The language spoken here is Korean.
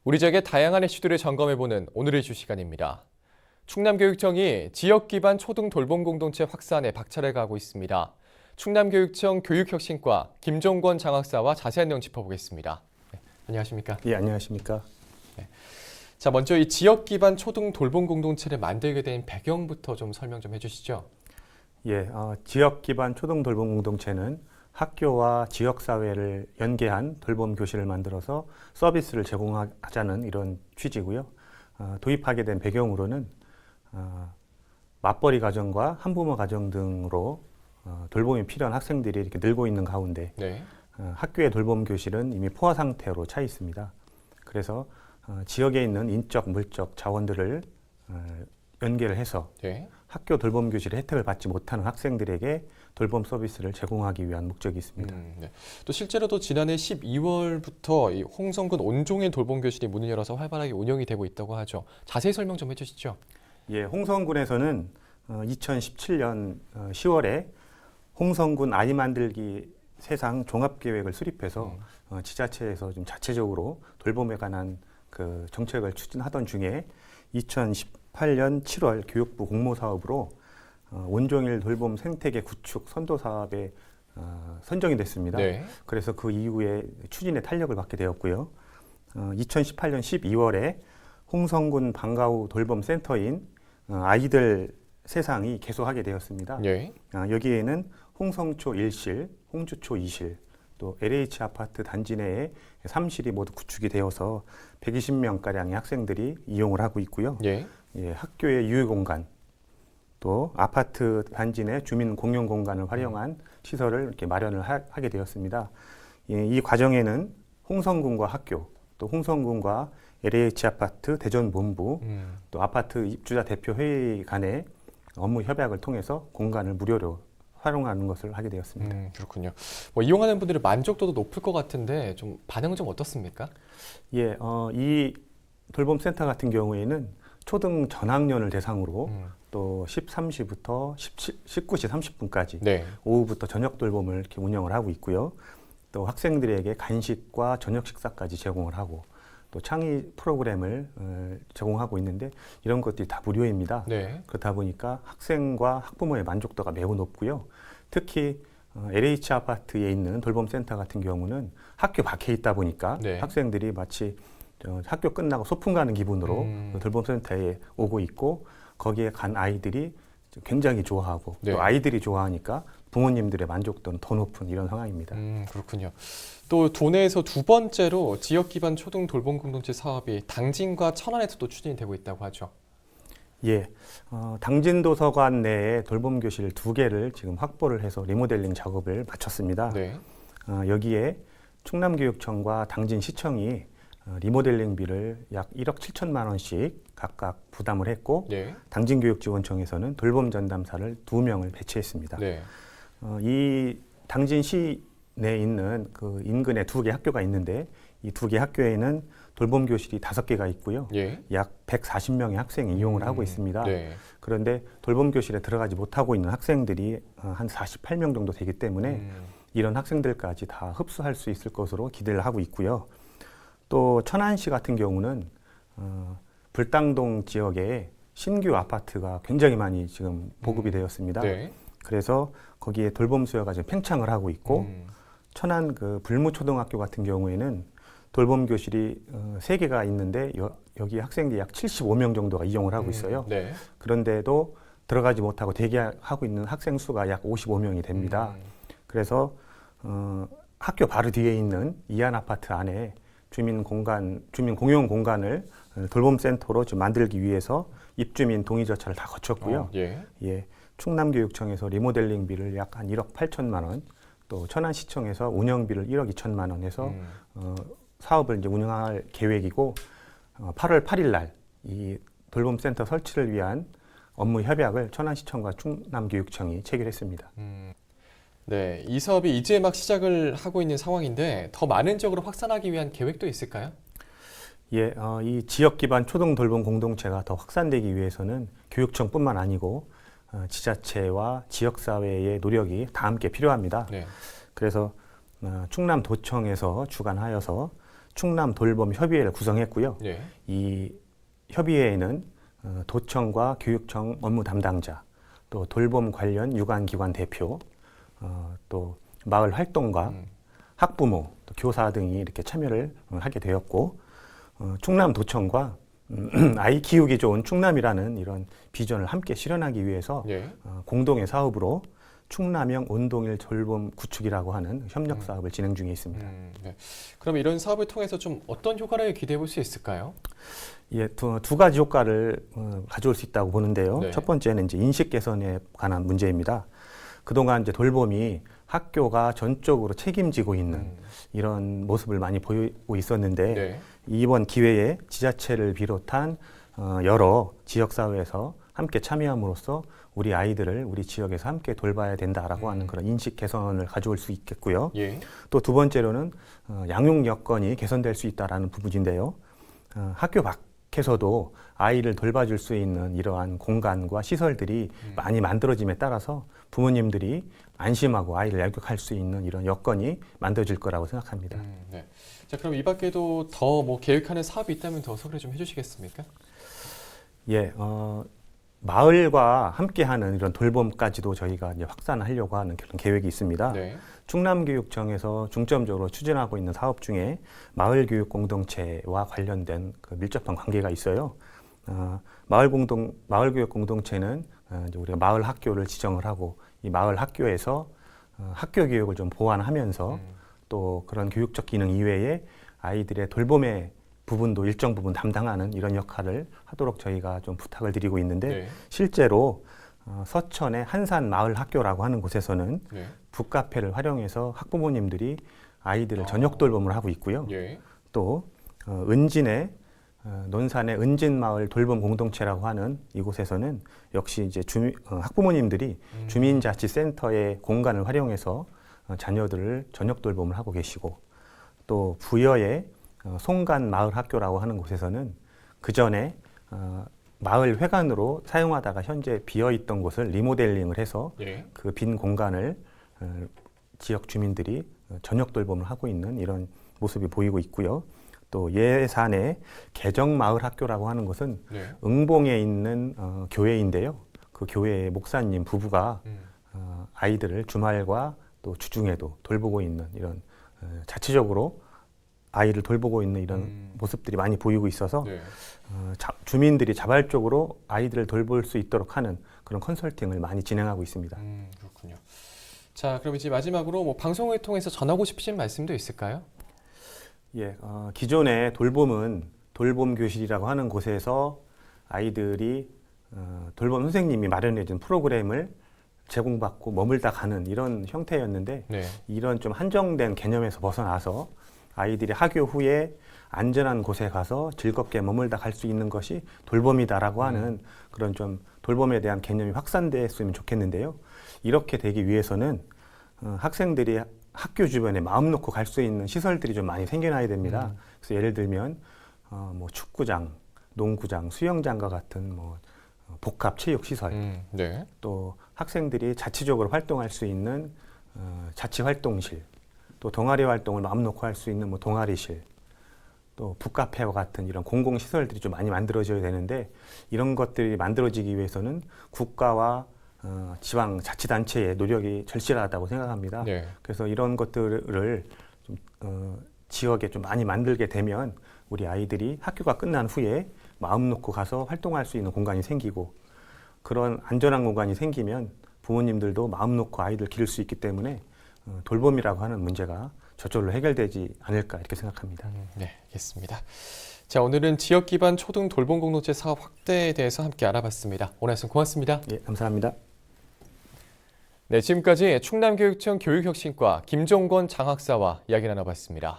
우리 지역의 다양한 이슈들을 점검해보는 오늘의 이슈 시간입니다. 충남교육청이 지역 기반 초등 돌봄 공동체 확산에 박차를 가하고 있습니다. 충남교육청 교육혁신과 김종권 장학사와 자세한 내용 짚어보겠습니다. 네, 안녕하십니까? 예, 안녕하십니까? 네. 자, 먼저 이 지역 기반 초등 돌봄 공동체를 만들게 된 배경부터 좀 설명 좀 해주시죠. 예, 지역 기반 초등 돌봄 공동체는 학교와 지역사회를 연계한 돌봄 교실을 만들어서 서비스를 제공하자는 이런 취지고요. 도입하게 된 배경으로는 맞벌이 가정과 한부모 가정 등으로 돌봄이 필요한 학생들이 이렇게 늘고 있는 가운데 네. 학교의 돌봄 교실은 이미 포화 상태로 차 있습니다. 그래서 지역에 있는 인적, 물적 자원들을 연계를 해서 네. 학교 돌봄 교실의 혜택을 받지 못하는 학생들에게 돌봄 서비스를 제공하기 위한 목적이 있습니다. 네. 또 실제로도 지난해 12월부터 이 홍성군 온종일 돌봄 교실이 문을 열어서 활발하게 운영이 되고 있다고 하죠. 자세히 설명 좀 해주시죠. 예, 홍성군에서는 2017년 10월에 홍성군 아이 만들기 세상 종합계획을 수립해서 지자체에서 좀 자체적으로 돌봄에 관한 그 정책을 추진하던 중에 2018년 7월 교육부 공모사업으로 온종일 돌봄 생태계 구축 선도 사업에 선정이 됐습니다. 네. 그래서 그 이후에 추진에 탄력을 받게 되었고요. 2018년 12월에 홍성군 방과후 돌봄 센터인 아이들 세상이 개소하게 되었습니다. 네. 여기에는 홍성초 1실, 홍주초 2실, 또 LH 아파트 단지 내에 3실이 모두 구축이 되어서 120명가량의 학생들이 이용을 하고 있고요. 네. 예, 학교의 유휴공간, 또 아파트 단지 내 주민 공용 공간을 활용한 시설을 이렇게 마련을 하게 되었습니다. 예, 이 과정에는 홍성군과 학교, 또 홍성군과 LH 아파트 대전본부, 또 아파트 입주자 대표 회의 간의 업무 협약을 통해서 공간을 무료로 활용하는 것을 하게 되었습니다. 그렇군요. 뭐 이용하는 분들의 만족도도 높을 것 같은데 좀 반응은 좀 어떻습니까? 예, 이 돌봄 센터 같은 경우에는 초등 전학년을 대상으로 또 13시부터 19시 30분까지 네. 오후부터 저녁 돌봄을 이렇게 운영을 하고 있고요. 또 학생들에게 간식과 저녁 식사까지 제공을 하고 또 창의 프로그램을 제공하고 있는데 이런 것들이 다 무료입니다. 네. 그렇다 보니까 학생과 학부모의 만족도가 매우 높고요. 특히 LH 아파트에 있는 돌봄센터 같은 경우는 학교 밖에 있다 보니까 네. 학생들이 마치 학교 끝나고 소풍 가는 기분으로 돌봄센터에 오고 있고 거기에 간 아이들이 굉장히 좋아하고 네. 또 아이들이 좋아하니까 부모님들의 만족도는 더 높은 이런 상황입니다. 그렇군요. 또 도내에서 두 번째로 지역 기반 초등 돌봄 공동체 사업이 당진과 천안에서도 추진이 되고 있다고 하죠. 예, 당진 도서관 내에 돌봄 교실 2개를 지금 확보를 해서 리모델링 작업을 마쳤습니다. 네. 여기에 충남교육청과 당진시청이 리모델링비를 약 1억 7천만 원씩 각각 부담을 했고 네. 당진교육지원청에서는 돌봄 전담사를 2명을 배치했습니다. 네. 이 당진시 내에 있는 그 인근에 2개 학교가 있는데 이 2개 학교에는 돌봄 교실이 5개가 있고요. 예. 약 140명의 학생이 이용을 하고 있습니다. 네. 그런데 돌봄 교실에 들어가지 못하고 있는 학생들이 한 48명 정도 되기 때문에 이런 학생들까지 다 흡수할 수 있을 것으로 기대를 하고 있고요. 또 천안시 같은 경우는 불당동 지역에 신규 아파트가 굉장히 많이 지금 보급이 되었습니다. 네. 그래서 거기에 돌봄 수요가 지금 팽창을 하고 있고 천안 그 불무초등학교 같은 경우에는 돌봄 교실이 3개가 있는데 여기 학생들이 약 75명 정도가 이용을 하고 있어요. 네. 그런데도 들어가지 못하고 대기하고 있는 학생 수가 약 55명이 됩니다. 그래서 학교 바로 뒤에 있는 이안 아파트 안에 주민 공용 공간을 돌봄 센터로 좀 만들기 위해서 입주민 동의 절차를 다 거쳤고요. 예. 예, 충남교육청에서 리모델링비를 약 한 1억 8천만 원, 또 천안시청에서 운영비를 1억 2천만 원 해서 사업을 이제 운영할 계획이고 8월 8일 날 이 돌봄센터 설치를 위한 업무 협약을 천안시청과 충남교육청이 체결했습니다. 네, 이 사업이 이제 막 시작을 하고 있는 상황인데 더 많은 지역으로 확산하기 위한 계획도 있을까요? 예, 이 지역 기반 초등 돌봄 공동체가 더 확산되기 위해서는 교육청뿐만 아니고 지자체와 지역사회의 노력이 다 함께 필요합니다. 네. 그래서 충남도청에서 주관하여서 충남 돌봄 협의회를 구성했고요. 네. 이 협의회에는 도청과 교육청 업무 담당자, 또 돌봄 관련 유관기관 대표, 또 마을 활동가, 학부모, 또 교사 등이 이렇게 참여를 하게 되었고, 충남도청과 아이 키우기 좋은 충남이라는 이런 비전을 함께 실현하기 위해서 네. 공동의 사업으로 충남형 온동일 돌봄 구축이라고 하는 협력 사업을 진행 중에 있습니다. 네. 그럼 이런 사업을 통해서 좀 어떤 효과를 기대해 볼 수 있을까요? 예, 두 가지 효과를 가져올 수 있다고 보는데요. 네. 첫 번째는 이제 인식 개선에 관한 문제입니다. 그동안 이제 돌봄이 학교가 전적으로 책임지고 있는 이런 모습을 많이 보이고 있었는데 네. 이번 기회에 지자체를 비롯한 여러 지역사회에서 함께 참여함으로써 우리 아이들을 우리 지역에서 함께 돌봐야 된다라고 하는 그런 인식 개선을 가져올 수 있겠고요. 예. 또 두 번째로는 양육 여건이 개선될 수 있다라는 부분인데요. 학교 밖에서도 아이를 돌봐줄 수 있는 이러한 공간과 시설들이 많이 만들어짐에 따라서 부모님들이 안심하고 아이를 양육할 수 있는 이런 여건이 만들어질 거라고 생각합니다. 네. 자, 그럼 이 밖에도 더 뭐 계획하는 사업이 있다면 더 소개를 좀 해주시겠습니까? 예, 마을과 함께하는 이런 돌봄까지도 저희가 이제 확산하려고 하는 그런 계획이 있습니다. 네. 충남교육청에서 중점적으로 추진하고 있는 사업 중에 마을교육 공동체와 관련된 그 밀접한 관계가 있어요. 마을교육 공동체는 이제 우리가 마을 학교를 지정을 하고 이 마을 학교에서 학교 교육을 좀 보완하면서 또 그런 교육적 기능 이외에 아이들의 돌봄의 부분도 일정 부분 담당하는 이런 역할을 하도록 저희가 좀 부탁을 드리고 있는데 네. 실제로 서천의 한산 마을 학교라고 하는 곳에서는 네. 북카페를 활용해서 학부모님들이 아이들을 저녁 돌봄을 하고 있고요. 예. 또 은진의 논산의 은진마을 돌봄 공동체라고 하는 이곳에서는 역시 이제 학부모님들이 주민자치센터의 공간을 활용해서 자녀들을 저녁 돌봄을 하고 계시고 또 부여의 송간 마을 학교라고 하는 곳에서는 그 전에 마을 회관으로 사용하다가 현재 비어 있던 곳을 리모델링을 해서 예. 그 빈 공간을 지역 주민들이 저녁 돌봄을 하고 있는 이런 모습이 보이고 있고요. 또 예산의 개정마을 학교라고 하는 곳은 네. 응봉에 있는 교회인데요. 그 교회의 목사님 부부가 아이들을 주말과 또 주중에도 돌보고 있는 이런 자체적으로 아이를 돌보고 있는 이런 모습들이 많이 보이고 있어서 네. 주민들이 자발적으로 아이들을 돌볼 수 있도록 하는 그런 컨설팅을 많이 진행하고 있습니다. 그렇군요. 자, 그럼 이제 마지막으로 뭐 방송을 통해서 전하고 싶으신 말씀도 있을까요? 예, 기존의 돌봄은 돌봄 교실이라고 하는 곳에서 아이들이 돌봄 선생님이 마련해준 프로그램을 제공받고 머물다 가는 이런 형태였는데 네. 이런 좀 한정된 개념에서 벗어나서 아이들이 학교 후에 안전한 곳에 가서 즐겁게 머물다 갈 수 있는 것이 돌봄이다라고 하는 그런 좀 돌봄에 대한 개념이 확산됐으면 좋겠는데요. 이렇게 되기 위해서는 학생들이 학교 주변에 마음 놓고 갈 수 있는 시설들이 좀 많이 생겨나야 됩니다. 그래서 예를 들면 뭐 축구장, 농구장, 수영장과 같은 뭐 복합 체육 시설, 네. 또 학생들이 자치적으로 활동할 수 있는 자치 활동실, 또 동아리 활동을 마음 놓고 할 수 있는 뭐 동아리실, 또 북카페와 같은 이런 공공 시설들이 좀 많이 만들어져야 되는데 이런 것들이 만들어지기 위해서는 국가와 지방 자치단체의 노력이 절실하다고 생각합니다. 네. 그래서 이런 것들을 좀, 지역에 좀 많이 만들게 되면 우리 아이들이 학교가 끝난 후에 마음 놓고 가서 활동할 수 있는 공간이 생기고 그런 안전한 공간이 생기면 부모님들도 마음 놓고 아이들 기를 수 있기 때문에 돌봄이라고 하는 문제가 저절로 해결되지 않을까 이렇게 생각합니다. 네, 알겠습니다. 자, 오늘은 지역 기반 초등 돌봄 공동체 사업 확대에 대해서 함께 알아봤습니다. 오늘 말씀 고맙습니다. 예, 감사합니다. 네, 지금까지 충남교육청 교육혁신과 김종권 장학사와 이야기 나눠봤습니다.